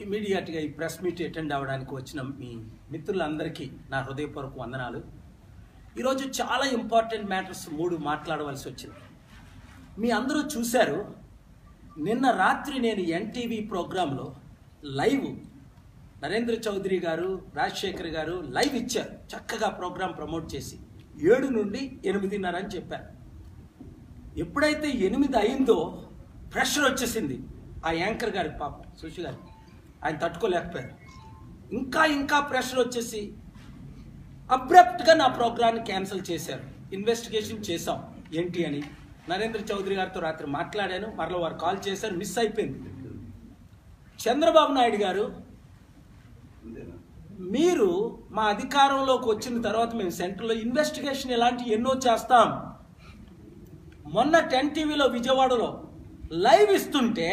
ఇమీడియట్గా ఈ press meet attend అవ్వడానికి వచ్చిన మీ మిత్రులందరికీ నా హృదయపూర్వక వందనాలు. ఈరోజు చాలా ఇంపార్టెంట్ మ్యాటర్స్ 3 మాట్లాడవలసి వచ్చింది. మీ అందరూ చూశారు, నిన్న రాత్రి నేను ఎన్టీవీ ప్రోగ్రాంలో లైవ్ నరేంద్ర చౌదరి గారు, రాజశేఖర్ గారు లైవ్ ఇచ్చారు. చక్కగా ప్రోగ్రాం ప్రమోట్ చేసి 7 నుండి 8:30 అని చెప్పారు. ఎప్పుడైతే 8 అయిందో ప్రెషర్ వచ్చేసింది ఆ యాంకర్ గారికి, పాపం సుశీ గారు, ఆయన తట్టుకోలేకపోయారు. ఇంకా ప్రెషర్ వచ్చేసి అబ్రప్ట్గా నా ప్రోగ్రాన్ని క్యాన్సిల్ చేశారు. ఇన్వెస్టిగేషన్ చేశాం ఏంటి అని నరేంద్ర చౌదరి గారితో రాత్రి మాట్లాడాను. మరలా వారు కాల్ చేశారు, మిస్ అయిపోయింది. చంద్రబాబు నాయుడు గారు, మీరు మా అధికారంలోకి వచ్చిన తర్వాత మేము సెంటర్లో ఇన్వెస్టిగేషన్ ఇలాంటి ఎన్నో చేస్తాం. మొన్న 10 టీవీలో విజయవాడలో లైవ్ ఇస్తుంటే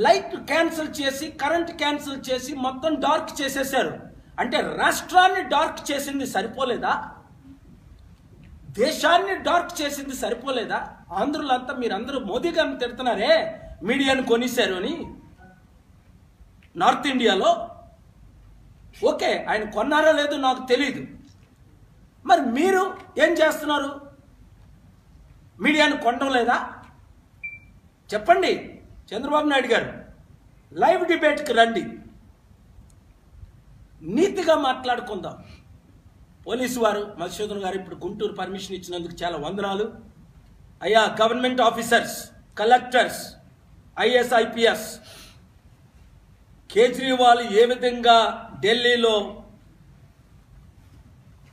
లైట్ క్యాన్సిల్ చేసి, కరెంట్ క్యాన్సిల్ చేసి మొత్తం డార్క్ చేసేశారు. అంటే రాష్ట్రాన్ని డార్క్ చేసింది సరిపోలేదా? దేశాన్ని డార్క్ చేసింది సరిపోలేదా? ఆంధ్రులంతా మీరందరూ మోదీ గారిని తిడుతున్నారే మీడియాను కొనిశారు అని. నార్త్ ఇండియాలో ఓకే, ఆయన కొన్నారో లేదో నాకు తెలీదు. మరి మీరు ఏం చేస్తున్నారు? మీడియాను కొనడం లేదా? చెప్పండి. చంద్రబాబు నాయుడు గారు, లైవ్ డిబేట్కి రండి, నీతిగా మాట్లాడుకుందాం. పోలీసు వారు, మధుసూదన్ గారు ఇప్పుడు గుంటూరు పర్మిషన్ ఇచ్చినందుకు చాలా వందనాలు. అయ్యా government officers, collectors, IAS, IPS, Kejriwal ఏ విధంగా ఢిల్లీలో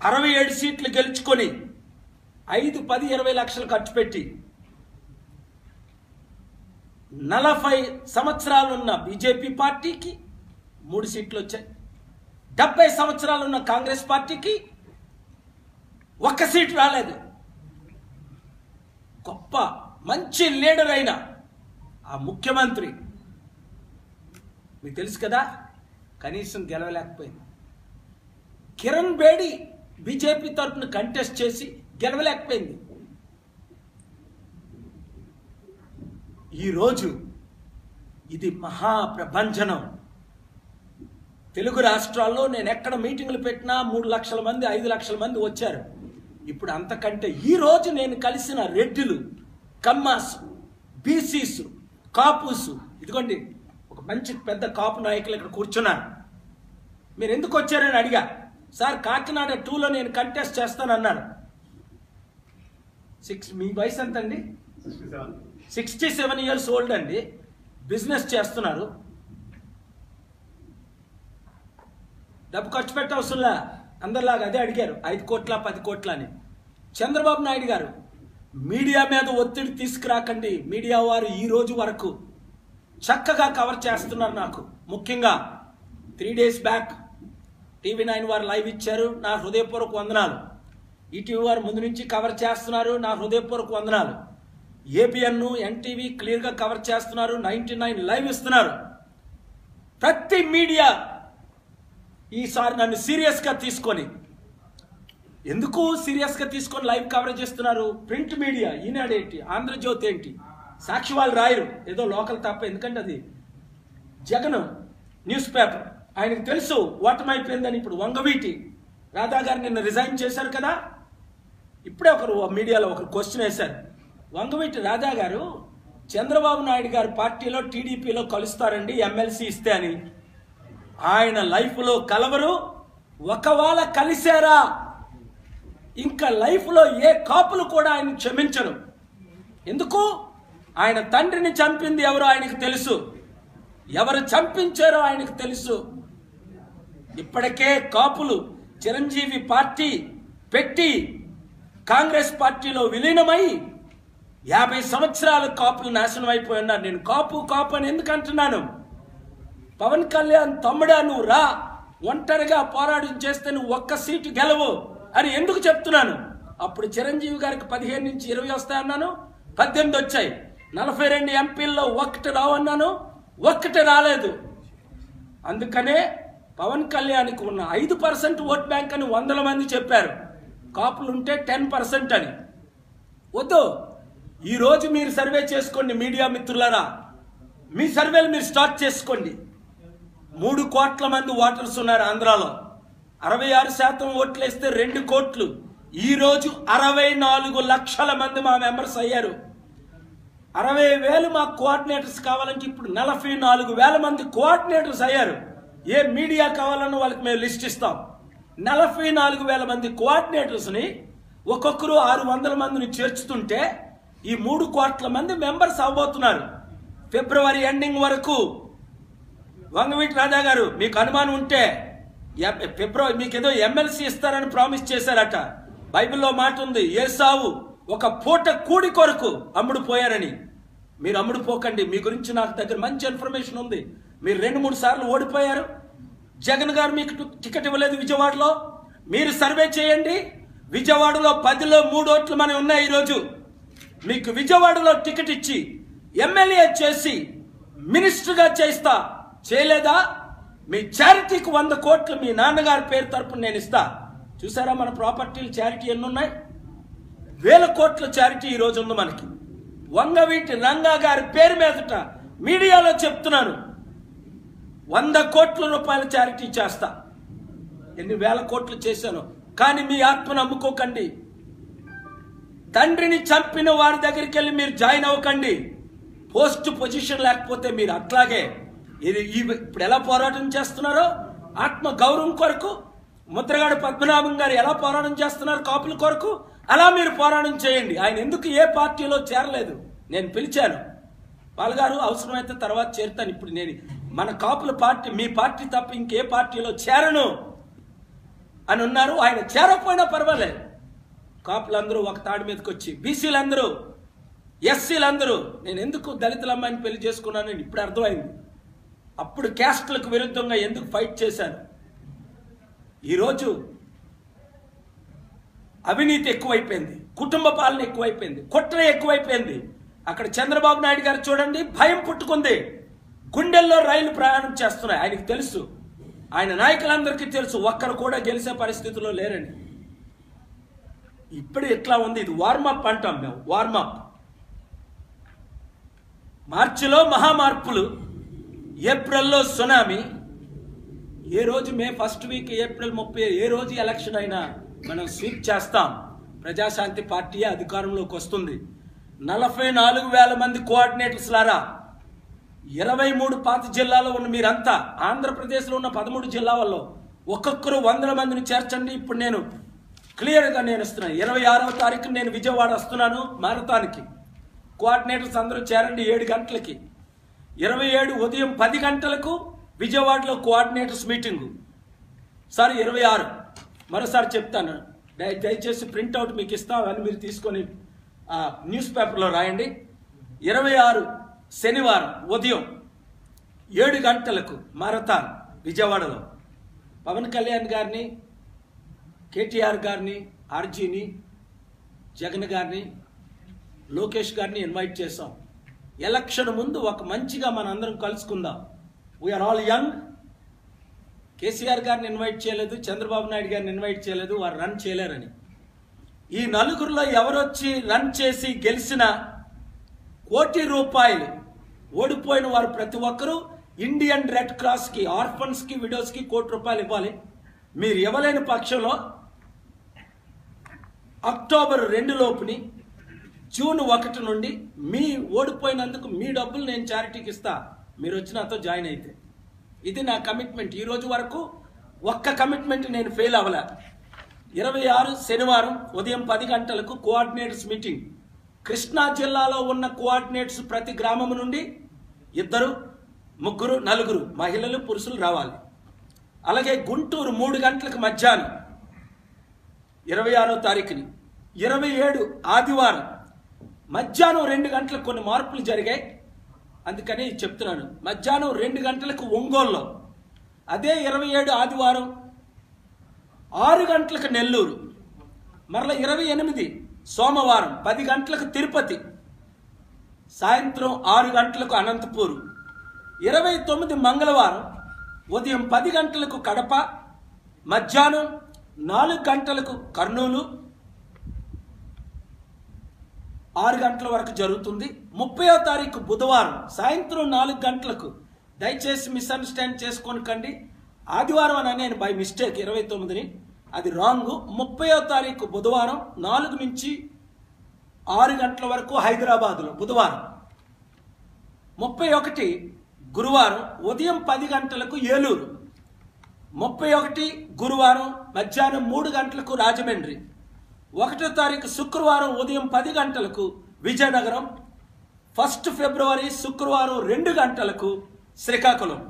67 సీట్లు గెలుచుకొని 5, 10, 20 లక్షలు ఖర్చు పెట్టి 40 సంవత్సరాలున్న బీజేపీ పార్టీకి 3 సీట్లు వచ్చాయి. 70 సంవత్సరాలున్న కాంగ్రెస్ పార్టీకి 1 సీటు రాలేదు. గొప్ప మంచి లీడర్ అయిన ఆ ముఖ్యమంత్రి మీకు తెలుసు కదా, కనీసం గెలవలేకపోయింది. కిరణ్ బేడి బీజేపీ తరఫున కంటెస్ట్ చేసి గెలవలేకపోయింది. ఈరోజు ఇది మహాప్రభంజనం. తెలుగు రాష్ట్రాల్లో నేను ఎక్కడ మీటింగులు పెట్టినా 3 లక్షల మంది, 5 లక్షల మంది వచ్చారు. ఇప్పుడు అంతకంటే ఈరోజు నేను కలిసిన రెడ్డిలు, కమ్మాస్, బీసీస్, కాపుసు, ఇదిగోండి ఒక మంచి పెద్ద కాపు నాయకులు ఇక్కడ కూర్చున్నారు. మీరు ఎందుకు వచ్చారని అడిగా. సార్ కాకినాడ 2లో నేను కంటెస్ట్ చేస్తానన్నారు. మీ వయసు ఎంత అండి? 67 ఇయర్స్ ఓల్డ్ అండి. బిజినెస్ చేస్తున్నారు. డబ్బు ఖర్చు పెట్టే అవసరంలా, అందరిలాగా అదే అడిగారు, 5 కోట్ల 10 కోట్ల అని. చంద్రబాబు నాయుడు గారు, మీడియా మీద ఒత్తిడి తీసుకురాకండి. మీడియా వారు ఈ రోజు వరకు చక్కగా కవర్ చేస్తున్నారు. నాకు ముఖ్యంగా 3 డేస్ బ్యాక్ TV9 వారు లైవ్ ఇచ్చారు, నా హృదయపూర్వక వందనాలు. ఈటీవీ వారు ముందు నుంచి కవర్ చేస్తున్నారు, నా హృదయపూర్వక వందనాలు. ఏబిఎన్, ఎన్టీవీ క్లియర్గా కవర్ చేస్తున్నారు, 99 లైవ్ ఇస్తున్నారు. ప్రతి మీడియా ఈసారి నన్ను సీరియస్గా తీసుకొని, ఎందుకు సీరియస్గా తీసుకొని లైవ్ కవరేజ్ చేస్తున్నారు? ప్రింట్ మీడియా, ఈనాడు ఏంటి, ఆంధ్రజ్యోతి ఏంటి, సాక్షి వాళ్ళు రాయరు, ఏదో లోకల్ తప్ప. ఎందుకంటే అది జగన్ న్యూస్ పేపర్, ఆయనకు తెలుసు ఓటమైపోయిందని. ఇప్పుడు వంగవీటి రాధా గారు నిన్న రిజైన్ చేశారు కదా. ఇప్పుడే ఒకరు మీడియాలో ఒకరు క్వశ్చన్ వేశారు, వంగవీటి రాధా గారు చంద్రబాబు నాయుడు గారి పార్టీలో టీడీపీలో కలుస్తారండి ఎమ్మెల్సీ ఇస్తే అని. ఆయన లైఫ్లో కలవరు. ఒకవేళ కలిశారా ఇంకా లైఫ్లో ఏ కాపులు కూడా ఆయన క్షమించరు. ఎందుకు? ఆయన తండ్రిని చంపింది ఎవరో ఆయనకు తెలుసు, ఎవరు చంపించారో ఆయనకు తెలుసు. ఇప్పటికే కాపులు చిరంజీవి పార్టీ పెట్టి కాంగ్రెస్ పార్టీలో విలీనమై 50 సంవత్సరాలు కాపులు నాశనం అయిపోయి ఉన్నారు. నేను కాపు అని ఎందుకు అంటున్నాను? పవన్ కళ్యాణ్ తమ్ముడా, నువ్వు రా, ఒంటరిగా పోరాటం చేస్తే నువ్వు 1 సీటు గెలవు అని ఎందుకు చెప్తున్నాను? అప్పుడు చిరంజీవి గారికి 15 నుంచి 20 వస్తాయన్నాను, 18 వచ్చాయి. 42 ఎంపీల్లో 1 రావన్నాను, 1 రాలేదు. అందుకనే పవన్ కళ్యాణ్కి ఉన్న 5% ఓట్ బ్యాంక్ అని 100 మంది చెప్పారు, కాపులు ఉంటే 10% అని. వద్దు, ఈరోజు మీరు సర్వే చేసుకోండి మీడియా మిత్రులారా. మీ సర్వేలు మీరు స్టార్ట్ చేసుకోండి. 3 కోట్ల మంది ఓటర్స్ ఉన్నారు ఆంధ్రాలో. 66% ఓట్లు వేస్తే 2 కోట్లు. ఈరోజు 64 లక్షల మంది మా మెంబర్స్ అయ్యారు. 60,000 మా కోఆర్డినేటర్స్ కావాలంటే ఇప్పుడు 44,000 మంది కోఆర్డినేటర్స్ అయ్యారు. ఏ మీడియా కావాలన్నా వాళ్ళకి మేము లిస్ట్ ఇస్తాం. 44,000 మంది కోఆర్డినేటర్స్ని ఒక్కొక్కరు 600 మందిని చేర్చుతుంటే ఈ 3 కోట్ల మంది మెంబర్స్ అవబోతున్నారు. ఫిబ్రవరి ఎండింగ్ వరకు. వంగవీటి రాజా గారు మీకు అనుమానం ఉంటే ఫిబ్రవరి మీకేదో ఎమ్మెల్సీ ఇస్తారని ప్రామిస్ చేశారట. బైబిల్లో మాట ఉంది, ఏసావు ఒక పూట కూడి కొరకు అమ్ముడు పోయారని. మీరు అమ్ముడు పోకండి. మీ గురించి నాకు దగ్గర మంచి ఇన్ఫర్మేషన్ ఉంది. మీరు 2-3 సార్లు ఓడిపోయారు. జగన్ గారు మీకు టికెట్ ఇవ్వలేదు విజయవాడలో. మీరు సర్వే చేయండి. విజయవాడలో 10లో 3 ఓట్లు మనం ఉన్నాయి. ఈరోజు మీకు విజయవాడలో టికెట్ ఇచ్చి ఎమ్మెల్యే చేసి మినిస్టర్గా చేస్తా. చేయలేదా? మీ చారిటీకి 100 కోట్లు మీ నాన్నగారి పేరు తరపున నేను ఇస్తా. చూసారా మన ప్రాపర్టీలు చారిటీ ఎన్ని ఉన్నాయి? 1000 కోట్ల చారిటీ ఈరోజు ఉంది మనకి. వంగవీటి రంగా గారి పేరు మీదట మీడియాలో చెప్తున్నాను, 100 కోట్ల రూపాయల చారిటీ చేస్తా. ఎన్ని వేల కోట్లు చేశాను. కానీ మీ ఆత్మను అమ్ముకోకండి. తండ్రిని చంపిన వారి దగ్గరికి వెళ్ళి మీరు జాయిన్ అవ్వకండి. పోస్ట్ పొజిషన్ లేకపోతే మీరు అట్లాగే ఇప్పుడు ఎలా పోరాటం చేస్తున్నారో ఆత్మ గౌరవం కొరకు, ముద్రగడ పద్మనాభం గారు ఎలా పోరాటం చేస్తున్నారు కాపుల కొరకు, అలా మీరు పోరాటం చేయండి. ఆయన ఎందుకు ఏ పార్టీలో చేరలేదు? నేను పిలిచాను, పాల్గారు అవసరమైతే తర్వాత చేరుతాను. ఇప్పుడు నేను మన కాపుల పార్టీ, మీ పార్టీ తప్ప ఇంకే పార్టీలో చేరను అని ఉన్నారు. ఆయన చేరకపోయినా పర్వాలేదు. కాపులందరూ ఒక తాడి మీదకి వచ్చి, బీసీలందరూ, ఎస్సీలందరూ, నేను ఎందుకు దళితుల అమ్మాయిని పెళ్లి చేసుకున్నానని ఇప్పుడు అర్థమైంది. అప్పుడు క్యాస్ట్లకు విరుద్ధంగా ఎందుకు ఫైట్ చేశాను. ఈరోజు అవినీతి ఎక్కువైపోయింది, కుటుంబ పాలన ఎక్కువైపోయింది, కుట్ర ఎక్కువైపోయింది. అక్కడ చంద్రబాబు నాయుడు గారు చూడండి, భయం పుట్టుకుంది. గుండెల్లో రైలు ప్రయాణం చేస్తున్నాయి. ఆయనకు తెలుసు, ఆయన నాయకులందరికీ తెలుసు, ఒక్కరు కూడా గెలిచే పరిస్థితిలో లేరని. ఇప్పుడు ఎట్లా ఉంది? ఇది వార్మప్ అంటాం మేము, వార్మప్. మార్చిలో మహామార్పులు, ఏప్రిల్లో సునామీ. ఏ రోజు మే ఫస్ట్ వీక్, ఏప్రిల్ 30 ఏ రోజు ఎలక్షన్ అయినా మనం స్వీప్ చేస్తాం. ప్రజాశాంతి పార్టీ అధికారంలోకి వస్తుంది. 44,000 మంది కోఆర్డినేటర్స్ లారా, 23 పాత జిల్లాలో ఉన్న మీరంతా, ఆంధ్రప్రదేశ్లో ఉన్న 13 జిల్లాల్లో ఒక్కొక్కరు 100 మందిని చేర్చండి. ఇప్పుడు నేను క్లియర్గా నేను ఇస్తున్నాను. 26వ తారీఖు నేను విజయవాడ వస్తున్నాను మారథాన్కి. కోఆర్డినేటర్స్ అందరూ చేరండి 7 గంటలకి. 27 ఉదయం 10 గంటలకు విజయవాడలో కోఆర్డినేటర్స్ మీటింగు. సారీ 26, మరోసారి చెప్తాను, దయచేసి ప్రింట్అవుట్ మీకు ఇస్తాం, అని మీరు తీసుకొని న్యూస్ పేపర్లో రాయండి. 26 శనివారం ఉదయం 7 గంటలకు మారథాన్ విజయవాడలో. పవన్ కళ్యాణ్ గారిని, కేటీఆర్ గారిని, ఆర్జీని, జగన్ గారిని, లోకేష్ గారిని ఇన్వైట్ చేసాం. ఎలక్షన్ ముందు ఒక మంచిగా మనందరం కలుసుకుందాం. We are all young. కేసీఆర్ గారిని ఇన్వైట్ చేయలేదు, చంద్రబాబు నాయుడు గారిని ఇన్వైట్ చేయలేదు, వారు రన్ చేయలేరని. ఈ నలుగురిలో ఎవరొచ్చి రన్ చేసి గెలిచిన ₹1 కోటి ఓడిపోయిన వారు ప్రతి ఒక్కరూ ఇండియన్ రెడ్ క్రాస్కి, ఆర్ఫన్స్కి, విడోస్కి ₹1 కోటి ఇవ్వాలి. మీరు ఇవ్వలేని పక్షంలో అక్టోబర్ 2 లోపుని, జూన్ 1 నుండి మీ ఓడిపోయినందుకు మీ డబ్బులు నేను చారిటీకి ఇస్తా, మీరు వచ్చి నాతో జాయిన్ అయితే. ఇది నా కమిట్మెంట్. ఈ రోజు వరకు ఒక్క కమిట్మెంట్ నేను ఫెయిల్ అవ్వలే. 26 శనివారం ఉదయం 10 గంటలకు కోఆర్డినేటర్స్ మీటింగ్. కృష్ణా జిల్లాలో ఉన్న కోఆర్డినేటర్స్ ప్రతి గ్రామం నుండి 2, 3, 4 మహిళలు, పురుషులు రావాలి. అలాగే గుంటూరు 3 గంటలకు మధ్యాహ్నం 26వ తారీఖుని. 27 ఆదివారం మధ్యాహ్నం 2 గంటలకు కొన్ని మార్పులు జరిగాయి, అందుకని చెప్తున్నాను. మధ్యాహ్నం 2 గంటలకు ఒంగోలులో. అదే 27 ఆదివారం 6 గంటలకు నెల్లూరు. మరలా 28 సోమవారం 10 గంటలకు తిరుపతి, సాయంత్రం 6 గంటలకు అనంతపూరు. 29 మంగళవారం ఉదయం 10 గంటలకు కడప, మధ్యాహ్నం 4 గంటలకు కర్నూలు, 6 గంటల వరకు జరుగుతుంది. 30వ తారీఖు బుధవారం సాయంత్రం 4 గంటలకు. దయచేసి మిస్అండర్స్టాండ్ చేసుకోనికండి. ఆదివారం అని నేను బై మిస్టేక్ 29ని, అది రాంగ్. 30వ తారీఖు బుధవారం 4 నుంచి 6 గంటల వరకు హైదరాబాదులో బుధవారం. 31 గురువారం ఉదయం 10 గంటలకు ఏలూరు. 31 గురువారం మధ్యాహ్నం 3 గంటలకు రాజమండ్రి. 1వ తారీఖు శుక్రవారం ఉదయం 10 గంటలకు విజయనగరం. 1 ఫిబ్రవరి శుక్రవారం 2 గంటలకు శ్రీకాకుళం.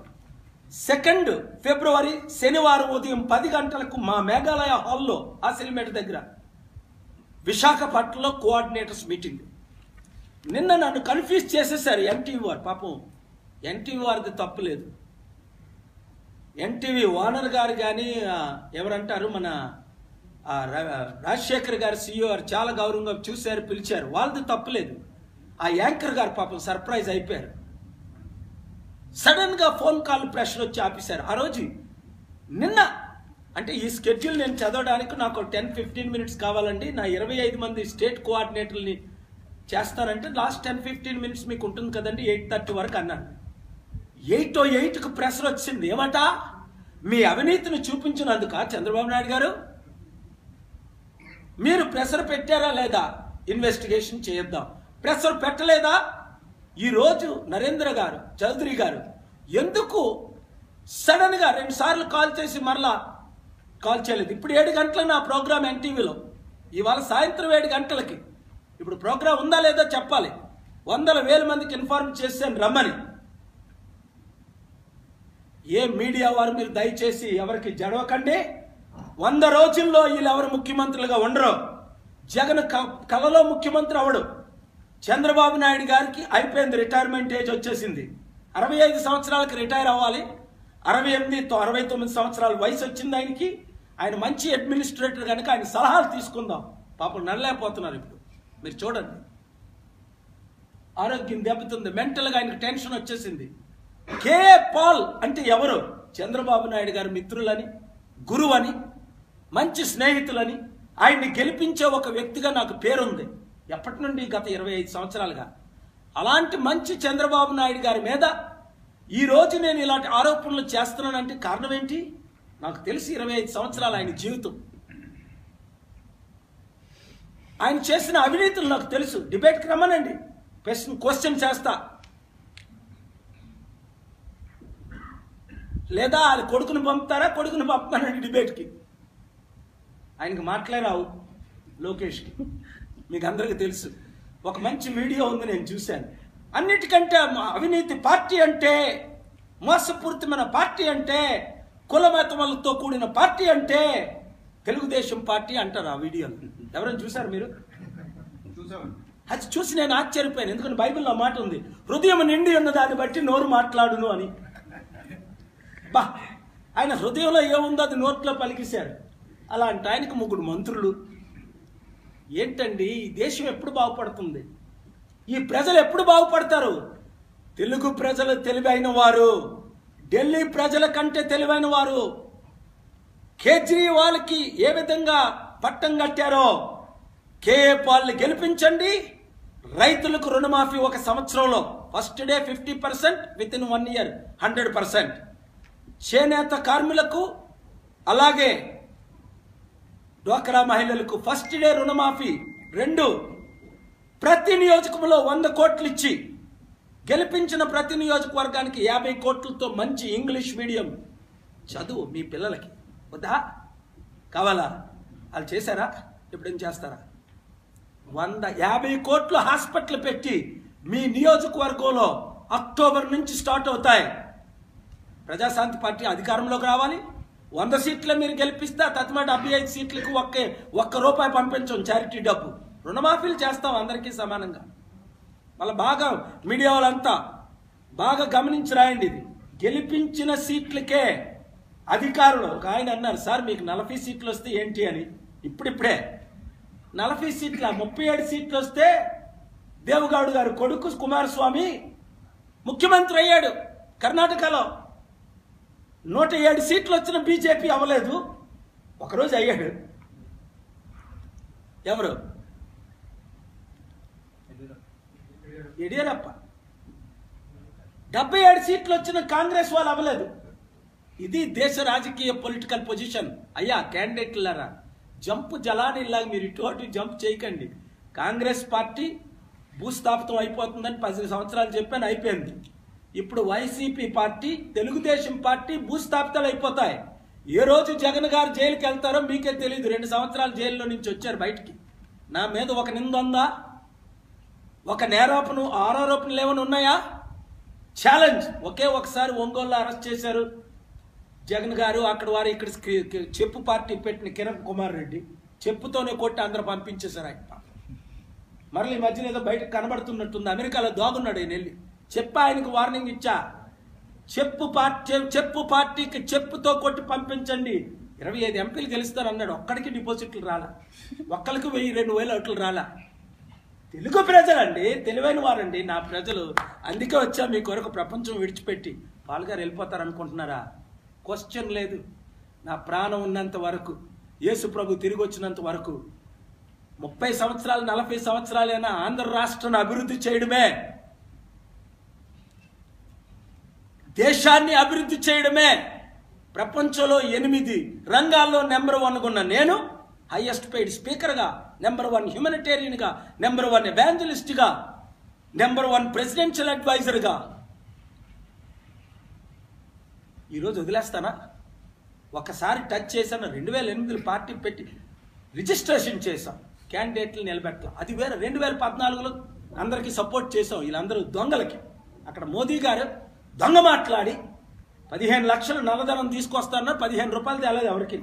2 ఫిబ్రవరి శనివారం ఉదయం 10 గంటలకు మా మేఘాలయ హాల్లో ఆసిల్మేట్ దగ్గర విశాఖపట్నంలో కోఆర్డినేటర్స్ మీటింగ్. నిన్న నన్ను కన్ఫ్యూజ్ చేసేసారు ఎన్టీవీ వారు. పాపం ఎన్టీవీ వారిది తప్పులేదు. ఎన్టీవీ ఓనర్ గారు కానీ ఎవరంటారు మన రాజశేఖర్ గారు CEO గారు చాలా గౌరవంగా చూశారు, పిలిచారు. వాళ్ళది తప్పులేదు. ఆ యాంకర్ గారు పాపం సర్ప్రైజ్ అయిపోయారు. సడన్ గా ఫోన్ కాల్ ప్రెషర్ వచ్చి ఆపేశారు. ఆ రోజు నిన్న అంటే ఈ స్కెడ్యూల్ నేను చదవడానికి నాకు 10-15 మినిట్స్ కావాలండి. నా 25 మంది స్టేట్ కోఆర్డినేటర్ని చేస్తానంటే లాస్ట్ 10-15 మినిట్స్ మీకు ఉంటుంది కదండి, 8:30 వరకు అన్నాను. 8:08కు ప్రెషర్ వచ్చింది. ఏమట, మీ అవినీతిని చూపించినందుక చంద్రబాబు నాయుడు గారు మీరు ప్రెషర్ పెట్టారా లేదా, ఇన్వెస్టిగేషన్ చేద్దాం. ప్రెషర్ పెట్టలేదా? ఈరోజు నరేంద్ర గారు చౌదరి గారు ఎందుకు సడన్ గా 2 సార్లు కాల్ చేసి మరలా కాల్ చేయలేదు? ఇప్పుడు 7 గంటల నా ప్రోగ్రామ్ ఎన్టీవీలో, ఇవాళ సాయంత్రం 7 గంటలకి. ఇప్పుడు ప్రోగ్రామ్ ఉందా లేదా చెప్పాలి. 100,000 మందికి ఇన్ఫార్మ్ చేశాను రమ్మని. ఏ మీడియా వారు మీరు దయచేసి ఎవరికి జడవకండి. 100 రోజుల్లో వీళ్ళు ఎవరు ముఖ్యమంత్రులుగా ఉండరు. జగన్ కలలో ముఖ్యమంత్రి అవడు. చంద్రబాబు నాయుడు గారికి అయిపోయింది, రిటైర్మెంట్ ఏజ్ వచ్చేసింది. 65 సంవత్సరాలకి రిటైర్ అవ్వాలి. 69 సంవత్సరాల వయసు వచ్చింది ఆయనకి. ఆయన మంచి అడ్మినిస్ట్రేటర్ కనుక ఆయన సలహాలు తీసుకుందాం. పాపం నడలేకపోతున్నారు. ఇప్పుడు మీరు చూడండి, ఆరోగ్యం దెబ్బతుంది. మెంటల్గా ఆయనకు టెన్షన్ వచ్చేసింది. కేఏ పాల్ అంటే ఎవరు? చంద్రబాబు నాయుడు గారి మిత్రులని, గురువని, మంచి స్నేహితులని, ఆయన్ని గెలిపించే ఒక వ్యక్తిగా నాకు పేరుంది ఎప్పటి నుండి, గత 25 సంవత్సరాలుగా. అలాంటి మంచి చంద్రబాబు నాయుడు గారి మీద ఈరోజు నేను ఇలాంటి ఆరోపణలు చేస్తున్నానంటే కారణం ఏంటి? నాకు తెలిసి 25 సంవత్సరాలు ఆయన జీవితం, ఆయన చేసిన అవినీతులు నాకు తెలుసు. డిబేట్కి రమ్మనండి, క్వశ్చన్ చేస్తా. లేదా అది కొడుకుని పంపుతారా, కొడుకుని పంపుతానండి డిబేట్కి. ఆయనకి మాటలే రావు లోకేష్కి, మీకు అందరికీ తెలుసు. ఒక మంచి వీడియో ఉంది, నేను చూశాను. అన్నిటికంటే అవినీతి పార్టీ అంటే, మోసపూరితమైన పార్టీ అంటే, కులమతములతో కూడిన పార్టీ అంటే తెలుగుదేశం పార్టీ అంటారు. ఆ వీడియోలు ఎవరైనా చూశారు మీరు? అది చూసి నేను ఆశ్చర్యపోయాను. ఎందుకంటే బైబిల్లో మాట ఉంది, హృదయం నిండి ఉన్న దాన్ని బట్టి నోరు మాట్లాడును అని. బా, ఆయన హృదయంలో ఏముందో అది నోట్లో పలికిశారు. అలాంటి ఆయనకు 3 మంత్రులు. ఏంటండి, ఈ దేశం ఎప్పుడు బాగుపడుతుంది? ఈ ప్రజలు ఎప్పుడు బాగుపడతారు? తెలుగు ప్రజలు తెలివైన వారు, ఢిల్లీ ప్రజల కంటే తెలివైన వారు. కేజ్రీవాల్కి ఏ విధంగా పట్టం కట్టారో కేఏ పాల్ని గెలిపించండి. రైతులకు రుణమాఫీ 1 సంవత్సరంలో first day 50%, with in 1 year 100%. చేనేత కార్మికులకు అలాగే డ్వాక్రా మహిళలకు ఫస్ట్ డే రుణమాఫీ 2. ప్రతి నియోజకంలో 100 కోట్లు ఇచ్చి గెలిపించిన ప్రతి నియోజకవర్గానికి 50 కోట్లతో మంచి ఇంగ్లీష్ మీడియం చదువు మీ పిల్లలకి. వద్దా? కావాలా? వాళ్ళు చేశారా? ఎప్పుడేం చేస్తారా? 50 కోట్లు హాస్పిటల్ పెట్టి మీ నియోజకవర్గంలో అక్టోబర్ నుంచి స్టార్ట్ అవుతాయి. ప్రజాశాంతి పార్టీ అధికారంలోకి రావాలి. 100 సీట్లు మీరు గెలిపిస్తే తత్మ 75 సీట్లకు ఒక్క రూపాయి పంపించం చారిటీ డబ్బు. రుణమాఫీలు చేస్తాం అందరికీ సమానంగా. మళ్ళీ బాగా మీడియా వాళ్ళంతా బాగా గమనించి రాయండి. ఇది గెలిపించిన సీట్లకే అధికారులు. ఒక ఆయన అన్నారు, సార్ మీకు 40 సీట్లు వస్తే ఏంటి అని. ఇప్పుడిప్పుడే 40 సీట్ల 37 సీట్లు వస్తే దేవగౌడ్ గారు కొడుకు కుమారస్వామి ముఖ్యమంత్రి అయ్యాడు. కర్ణాటకలో 107 సీట్లు వచ్చిన బీజేపీ అవ్వలేదు, ఒకరోజు అయ్యాడు. ఎవరు? యడియూరప్ప 77 సీట్లు వచ్చిన కాంగ్రెస్ వాళ్ళు అవ్వలేదు. ఇది దేశ రాజకీయ పొలిటికల్ పొజిషన్. అయ్యా క్యాండిడేట్లరా, జంప్ జలానిలాగా మీరు ఇటువంటి జంప్ చేయకండి. కాంగ్రెస్ పార్టీ భూస్థాపితం అయిపోతుందని 10 సంవత్సరాలు చెప్పాను, అయిపోయింది. ఇప్పుడు వైసీపీ పార్టీ, తెలుగుదేశం పార్టీ భూస్థాపితాలు అయిపోతాయి. ఏ రోజు జగన్ గారు జైలుకి వెళ్తారో మీకే తెలియదు. 2 సంవత్సరాలు జైల్లో నుంచి వచ్చారు బయటికి. నా మీద ఒక నింద ఉందా? ఒక ఆరోపణలు ఏమైనా ఉన్నాయా? ఛాలెంజ్. ఒకసారి ఒంగోలులో అరెస్ట్ చేశారు జగన్ గారు. అక్కడ వారు ఇక్కడ చెప్పు పార్టీ పెట్టిన కిరణ్ కుమార్ రెడ్డి చెప్పుతోనే కొట్టి అందరూ పంపించేశారు. ఆయన మరల ఈ మధ్యన ఏదో బయటకు కనబడుతున్నట్టుంది. అమెరికాలో దోగున్నాడు ఆయన వెళ్ళి. ఆయనకు వార్నింగ్ ఇచ్చా, చెప్పు పార్టీకి చెప్పుతో కొట్టి పంపించండి. 25 ఎంపీలు గెలుస్తారు అన్నాడు. ఒక్కడికి డిపాజిట్లు రాలా, ఒక్కరికి 1000-2000 ఓట్లు రాలా. తెలుగు ప్రజలండి, తెలివైన వారండి నా ప్రజలు. అందుకే వచ్చా మీ కొరకు. ప్రపంచం విడిచిపెట్టి పాల్గారు వెళ్ళిపోతారు అనుకుంటున్నారా? క్వశ్చన్ లేదు. నా ప్రాణం ఉన్నంత వరకు, యేసు ప్రభు తిరిగి వచ్చినంత వరకు 30 సంవత్సరాలు 40 సంవత్సరాలైనా ఆంధ్ర రాష్ట్రాన్ని అభివృద్ధి చేయడమే, దేశాన్ని అభివృద్ధి చేయడమే. ప్రపంచంలో 8 రంగాల్లో నెంబర్ 1 ఉన్న నేను హైయెస్ట్ పెయిడ్ స్పీకర్గా, నెంబర్ 1 హ్యూమనిటేరియన్గా, నెంబర్ 1 ఎవాంజలిస్ట్గా, నెంబర్ 1 ప్రెసిడెన్షియల్ అడ్వైజర్గా ఈరోజు వదిలేస్తానా? ఒకసారి టచ్ చేశాను. 2008 పార్టీ పెట్టి రిజిస్ట్రేషన్ చేశాం, క్యాండిడేట్లు నిలబెట్టాం. అది వేరే. 2014లో అందరికీ సపోర్ట్ చేసాం. వీళ్ళందరూ దొంగలకి. అక్కడ మోదీ గారు దొంగ మాట్లాడి 15 లక్షలు నల్లధనం తీసుకొస్తారన్న 15 రూపాయలు తేలేదు ఎవరికి.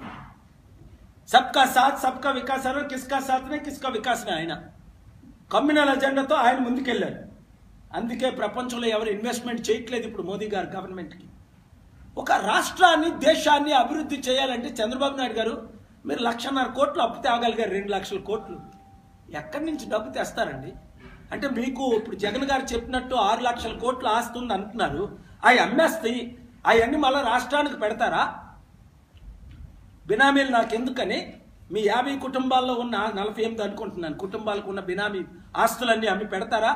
సబ్కా సాత్ సబ్కా వికాస్ అన్నారు. కిస్కా సాత్నే కిస్కా వికాస్నే. ఆయన కమ్యూనల్ అజెండాతో ఆయన ముందుకెళ్ళారు. అందుకే ప్రపంచంలో ఎవరు ఇన్వెస్ట్మెంట్ చేయట్లేదు ఇప్పుడు మోదీ గారు గవర్నమెంట్కి. ఒక రాష్ట్రాన్ని, దేశాన్ని అభివృద్ధి చేయాలంటే చంద్రబాబు నాయుడు గారు మీరు 1,50,000 కోట్లు అప్పు తేగలిగారు. 2 లక్షల కోట్లు ఎక్కడి నుంచి డబ్బు తెస్తారండి? అంటే మీకు ఇప్పుడు జగన్ గారు చెప్పినట్టు 6 లక్షల కోట్లు ఆస్తుంది అంటున్నారు. అవి అమ్మేస్తే అవన్నీ మళ్ళీ రాష్ట్రానికి పెడతారా? బినామీలు నాకెందుకని మీ 50 కుటుంబాల్లో ఉన్న 48 అనుకుంటున్నాను కుటుంబాలకు ఉన్న బినామీ ఆస్తులన్నీ అమ్మి పెడతారా?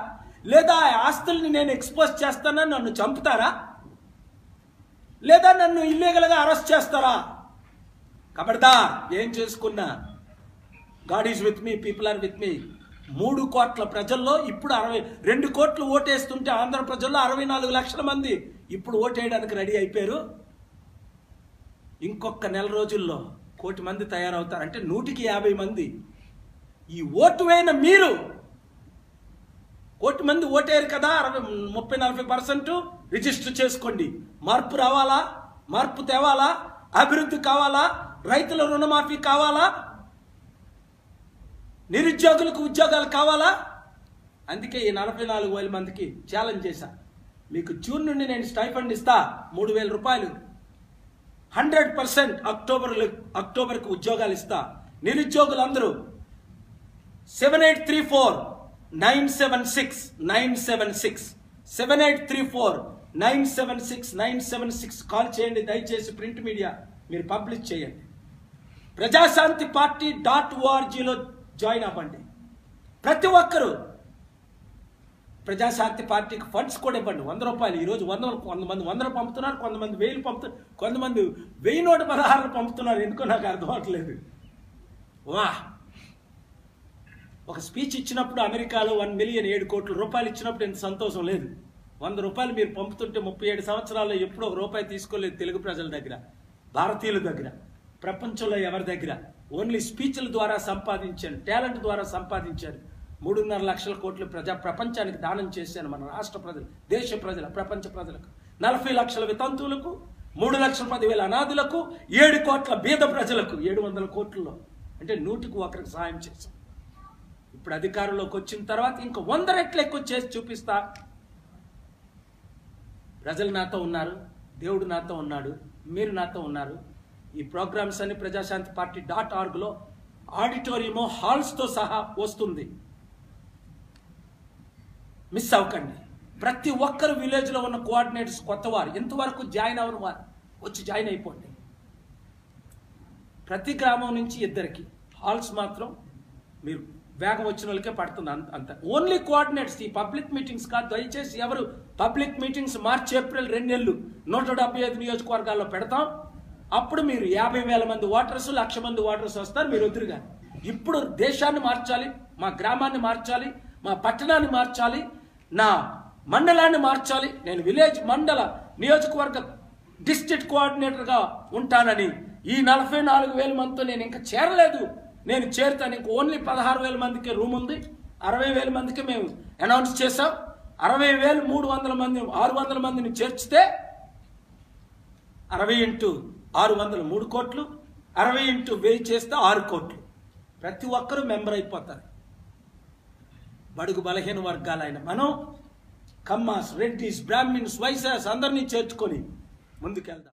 లేదా ఆ ఆస్తుల్ని నేను ఎక్స్పోజ్ చేస్తానా? నన్ను చంపుతారా? లేదా నన్ను ఇల్లీగల్గా అరెస్ట్ చేస్తారా? కబడ్దా ఏం చేసుకున్నా God is with me, people are with me. 3 కోట్ల ప్రజల్లో ఇప్పుడు 2 కోట్లు ఓటేస్తుంటే ఆంధ్ర ప్రజల్లో 64 లక్షల మంది ఇప్పుడు ఓటేయడానికి రెడీ అయిపోయారు. ఇంకొక నెల రోజుల్లో 1 కోటి మంది తయారవుతారు. అంటే 100కి 50 మంది. ఈ ఓటు వేయిన మీరు 1 కోటి మంది ఓటేరు కదా, 30-40% రిజిస్టర్ చేసుకోండి. మార్పు రావాలా? మార్పు తేవాలా? అభివృద్ధి కావాలా? రైతుల రుణమాఫీ కావాలా? నిరుద్యోగులకు ఉద్యోగాలు కావాలా? అందుకే ఈ 44,000 మందికి ఛాలెంజ్ చేశా. మీకు జూన్ నుండి నేను స్టైఫండ్ ఇస్తా 3,000 రూపాయలు. 100% అక్టోబర్కి ఉద్యోగాలు ఇస్తా. నిరుద్యోగులందరూ 7834-976-976 7834-976-976 కాల్ చేయండి. దయచేసి ప్రింట్ మీడియా మీరు పబ్లిష్ చేయండి. ప్రజాశాంతి పార్టీ .orgలో జాయిన్ అవ్వండి. ప్రతి ఒక్కరూ ప్రజాశాంతి పార్టీకి ఫండ్స్ కూడా ఇవ్వండి. 100 రూపాయలు. ఈరోజు కొంతమంది 100 పంపుతున్నారు, కొంతమంది 1000 పంపుతున్నారు, కొంతమంది 1016 పంపుతున్నారు. ఎందుకో నాకు అర్థం అవట్లేదు. వా ఒక స్పీచ్ ఇచ్చినప్పుడు అమెరికాలో 1 మిలియన్ 7 కోట్ల రూపాయలు ఇచ్చినప్పుడు ఎంత సంతోషం లేదు. 100 రూపాయలు మీరు పంపుతుంటే 37 సంవత్సరాల్లో ఎప్పుడూ 1 రూపాయి తీసుకోలేదు తెలుగు ప్రజల దగ్గర, భారతీయుల దగ్గర, ప్రపంచంలో ఎవరి దగ్గర. ఓన్లీ స్పీచ్ల ద్వారా సంపాదించాను, టాలెంట్ ద్వారా సంపాదించాను. 3.5 లక్షల కోట్లు ప్రపంచానికి దానం చేశాను. మన రాష్ట్ర ప్రజలు, దేశ ప్రజల, ప్రపంచ ప్రజలకు, 40 లక్షల వితంతువులకు, 3,10,000 అనాథులకు, 7 కోట్ల బీద ప్రజలకు, 700 కోట్లలో అంటే 100కి 1రికి సహాయం చేశాం. ఇప్పుడు అధికారంలోకి వచ్చిన తర్వాత ఇంకా 100 రెట్లు ఎక్కువ చేసి చూపిస్తా. ప్రజలు నాతో ఉన్నారు, దేవుడు నాతో ఉన్నాడు, మీరు నాతో ఉన్నారు. ఈ ప్రోగ్రామ్స్ అన్ని ప్రజాశాంతి పార్టీ .orgలో ఆడిటోరియం హాల్స్తో సహా వస్తుంది. మిస్ అవ్వకండి. ప్రతి ఒక్కరు విలేజ్లో ఉన్న కోఆర్డినేటర్స్ కొత్తవారు, ఇంతవరకు జాయిన్ అవ్వని వారు వచ్చి జాయిన్ అయిపోండి. ప్రతి గ్రామం నుంచి 2కి హాల్స్ మాత్రం మీరు వేగం వచ్చిన వాళ్ళకే పడుతుంది అంత. ఓన్లీ కోఆర్డినేట్స్, ఈ పబ్లిక్ మీటింగ్స్ కాదు. దయచేసి ఎవరు పబ్లిక్ మీటింగ్స్ మార్చి ఏప్రిల్ 2 నెలలు 175 నియోజకవర్గాల్లో పెడతాం. అప్పుడు మీరు 50,000 మంది ఓటర్స్, 1,00,000 మంది ఓటర్స్ వస్తారు. మీరు వద్దురుగా. ఇప్పుడు దేశాన్ని మార్చాలి, మా గ్రామాన్ని మార్చాలి, మా పట్టణాన్ని మార్చాలి, నా మండలాన్ని మార్చాలి. నేను విలేజ్ మండల నియోజకవర్గ డిస్ట్రిక్ట్ కోఆర్డినేటర్గా ఉంటానని ఈ 44,000 మందితో నేను ఇంకా చేరలేదు. నేను చేరుతాను. ఇంక ఓన్లీ 16,000 మందికి రూమ్ ఉంది. 60,000 మందికి మేము అనౌన్స్ చేసాం. 60,300 మంది 600 మందిని చేర్చితే 60 × 600 3 కోట్లు, 60 × 1000 చేస్తే 6 కోట్లు. ప్రతి ఒక్కరూ మెంబర్ అయిపోతారు. బడుగు బలహీన వర్గాలైన మనం కమ్మాస్, రెడ్డిస్, బ్రాహ్మిన్స్, వైశ్యాస్ అందరినీ చేర్చుకొని ముందుకెళ్దాం.